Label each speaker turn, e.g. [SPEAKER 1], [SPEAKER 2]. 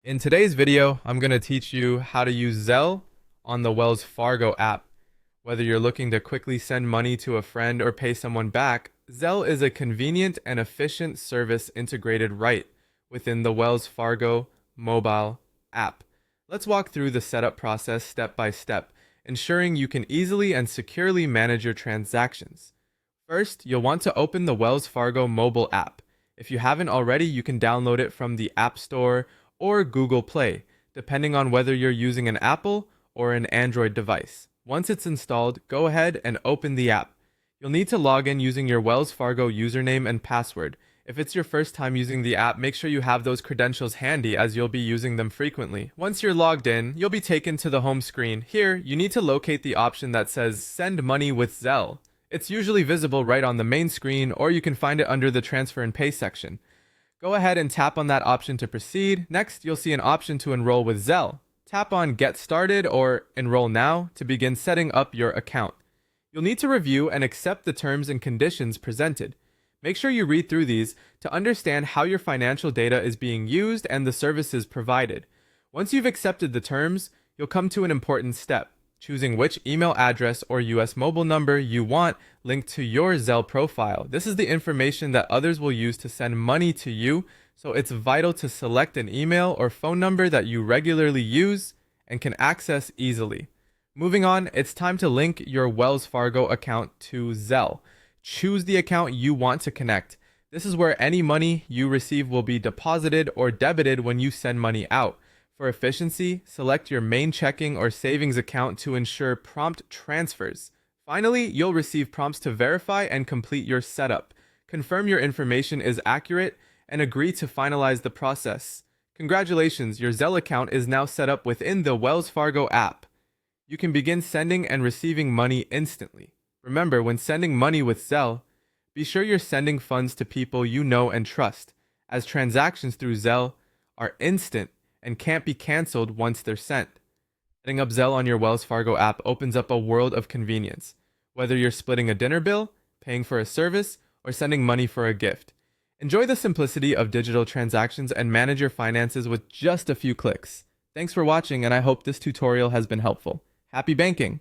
[SPEAKER 1] In today's video, I'm going to teach you how to use Zelle on the Wells Fargo app. Whether you're looking to quickly send money to a friend or pay someone back, Zelle is a convenient and efficient service integrated right within the Wells Fargo mobile app. Let's walk through the setup process step by step, ensuring you can easily and securely manage your transactions. First, you'll want to open the Wells Fargo mobile app. If you haven't already, you can download it from the App Store or Google Play, depending on whether you're using an Apple or an Android device. Once it's installed, go ahead and open the app. You'll need to log in using your Wells Fargo username and password. If it's your first time using the app, make sure you have those credentials handy as you'll be using them frequently. Once you're logged in, you'll be taken to the home screen. Here, you need to locate the option that says Send Money with Zelle. It's usually visible right on the main screen, or you can find it under the Transfer and Pay section. Go ahead and tap on that option to proceed. Next, you'll see an option to enroll with Zelle. Tap on Get Started or Enroll Now to begin setting up your account. You'll need to review and accept the terms and conditions presented. Make sure you read through these to understand how your financial data is being used and the services provided. Once you've accepted the terms, you'll come to an important step: choosing which email address or US mobile number you want linked to your Zelle profile. This is the information that others will use to send money to you, so it's vital to select an email or phone number that you regularly use and can access easily. Moving on, it's time to link your Wells Fargo account to Zelle. Choose the account you want to connect. This is where any money you receive will be deposited or debited when you send money out. For efficiency, select your main checking or savings account to ensure prompt transfers. Finally, you'll receive prompts to verify and complete your setup. Confirm your information is accurate and agree to finalize the process. Congratulations, your Zelle account is now set up within the Wells Fargo app. You can begin sending and receiving money instantly. Remember, when sending money with Zelle, be sure you're sending funds to people you know and trust, as transactions through Zelle are instant and can't be canceled once they're sent. Setting up Zelle on your Wells Fargo app opens up a world of convenience, whether you're splitting a dinner bill, paying for a service, or sending money for a gift. Enjoy the simplicity of digital transactions and manage your finances with just a few clicks. Thanks for watching, and I hope this tutorial has been helpful. Happy banking!